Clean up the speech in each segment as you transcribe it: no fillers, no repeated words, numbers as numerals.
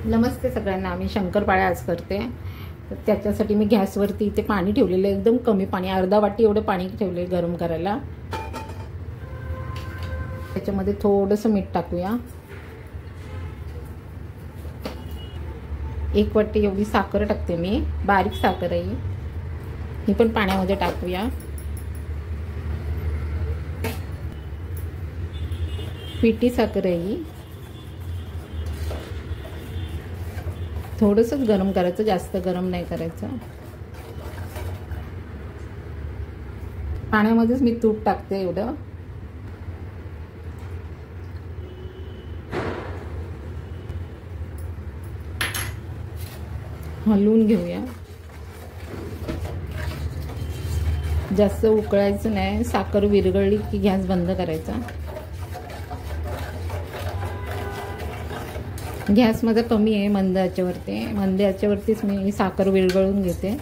नमस्ते सगळ्यांना। मी शंकरपाळ्या आज करते। तर त्याच्यासाठी मी गॅसवरती इथे पाणी ठेवलेलं आहे, एकदम कमी पाणी, अर्धा वाटी एवढं पाणी ठेवले गरम करायला। त्याच्यामध्ये थोडंसं मीठ टाकूया। 1 वाटी एवढी साखर टाकते मी, बारीक साखर आहे ही पण पाण्यामध्ये टाकूया। पिठी साखर आहे ही, थोडंसं गरम करायचं, जास्त गरम नाही करायचं। पाण्यामध्येच मी तूप टाकते एवढं। हलवून घेऊया, जास्त उकळायचं नाही। साखर विरघळली की गॅस बंद करायचा। गॅस माझा कमी आहे, मंद आचेवरती। मंद आचेवरतीच मी साखर विरघळून घेते।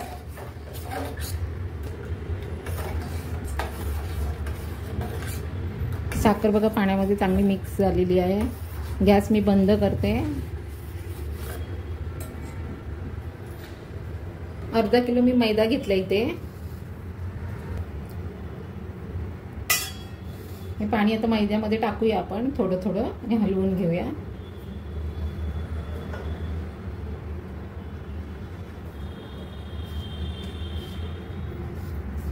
साखर बघा पाण्यामध्ये चांगली मिक्स झालेली आहे। गॅस मी बंद करते। अर्धा किलो मी मैदा घेतला इथे। हे पाणी आता मैद्यामध्ये टाकूया आपण थोडं थोडं आणि हलवून घेऊया।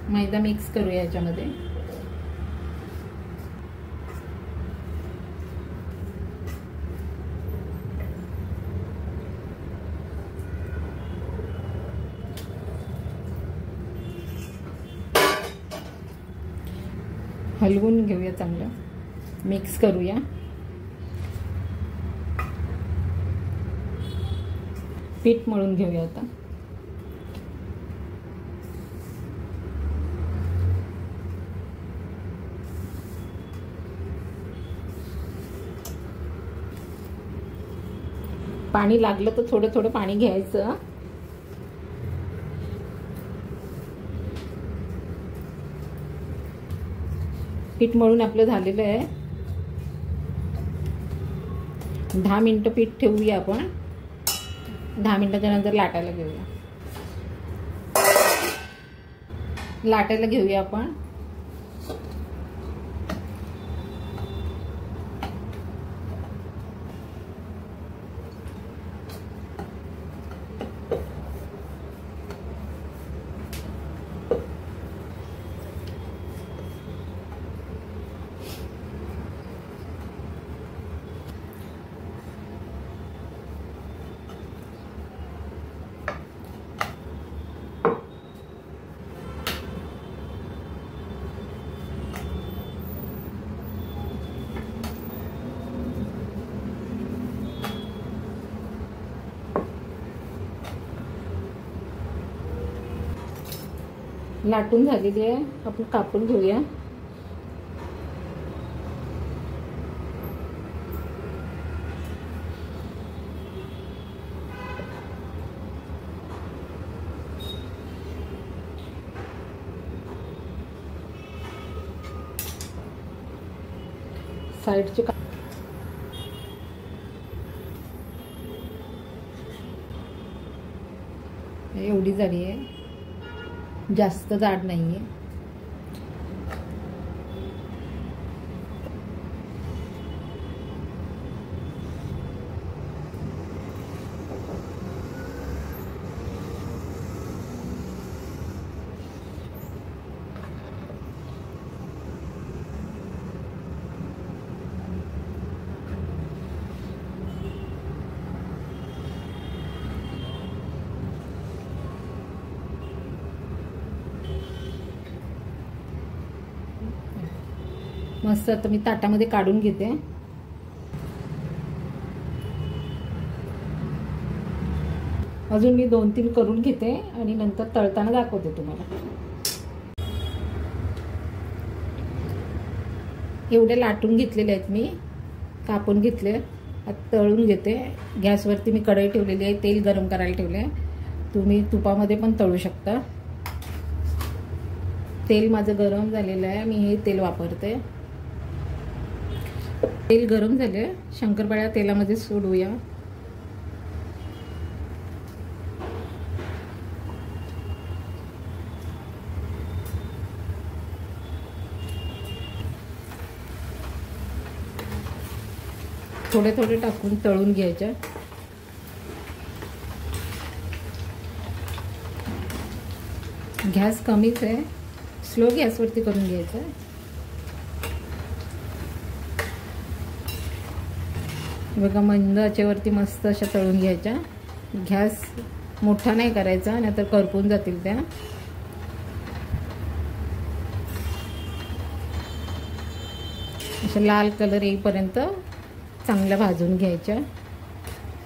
मैदा मिक्स करूया याच्यामध्ये। हलवून घेऊया, चांगलं मिक्स करूया। पीठ मळून घेऊया आता। पाणी लागलं तर थोडं थोडं पाणी घ्यायचं। पीठ मळून आपलं झालेलं आहे। 10 मिनिटं पीठ ठेवूया आपण। 10 मिनिटाच्या नंतर लाटायला घेऊया। लाटायला घेऊया आपण। लाटून झालेली आहे, आपण कापून घेऊया। साइडचे एवढी जाडी आहे, जास्त जाड नाहीये। मस्त आता मी ताटामध्ये काढून घेते। अजून मी 2-3 करून घेते आणि नंतर तळताना दाखवते तुम्हाला। एवढे लाटून घेतलेले आहेत मी, कापून घेतले। आता तळून घेते। गॅसवरती मी कढई ठेवलेली आहे, तेल गरम करायला ठेवले। तुम्ही तुपामध्ये पण तळू शकता। तेल माझं गरम झालेलं आहे, मी हे तेल वापरते। तेल गरम झाले, शंकरपाळ्या तेलामध्ये सोडूया। थोडे थोडे टाकून तळून घ्यायच्या. गॅस कमीच आहे, स्लो गॅसवरती करून घ्यायचं. बघा मंद आचेवरती मस्त अशा तळून घ्यायच्या. गॅस मोठा नाही करायचा, नाहीतर करपून जातील त्या. अशा लाल कलर येईपर्यंत चांगल्या भाजून घ्यायच्या.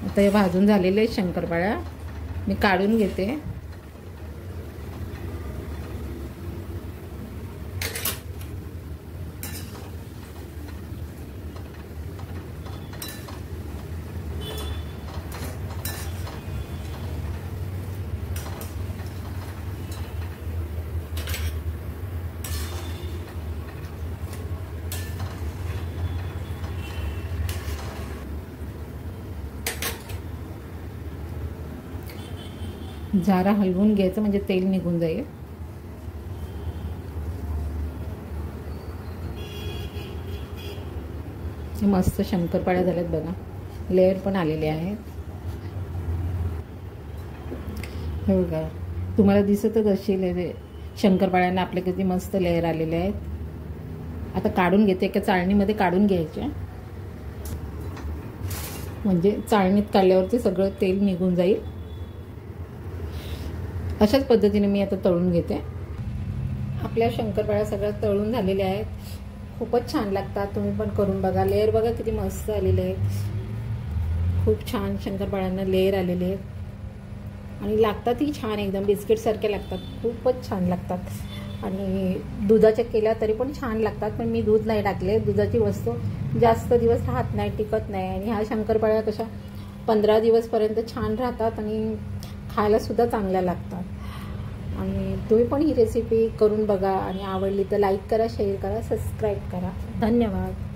आता हे भाजून झालेले शंकरपाळ्या मी काढून घेते. जरा हलवून घ्यायचं म्हणजे तेल निघून जाईल. मस्त शंकरपाळ्या झाल्यात बघा, लेअर पण आलेले आहेत. हे बघा, तुम्हाला दिसतच असेल शंकरपाळ्यांना आपल्या किती मस्त लेअर आलेले आहेत. आता काढून घेते, एका चाळणीमध्ये काढून घ्यायचे, म्हणजे चाळणीत काढल्यावरती सगळं तेल निघून जाईल. अशाच पद्धतीने मी आता तळून घेते. आपल्या शंकरपाळ्या सगळ्या तळून झालेल्या आहेत. खूपच छान लागतात, तुम्ही पण करून बघा. लेअर बघा किती मस्त आलेले आहेत. खूप छान शंकरपाळ्यांना लेअर आलेले आहेत आणि लागतातही छान, एकदम बिस्किटसारखे लागतात. खूपच छान लागतात. आणि दुधाच्या केल्या तरी पण छान लागतात, पण मी दूध नाही टाकले. दुधाची वस्तू जास्त दिवस राहत नाही, टिकत नाही. आणि ह्या शंकरपाळ्या कशा 15 दिवसपर्यंत छान राहतात आणि खायला सुद्धा चांगल्या लागतात. आणि तुम्ही पण ही रेसिपी करून बघा आणि आवडली तर लाईक करा, शेअर करा, सबस्क्राईब करा. धन्यवाद.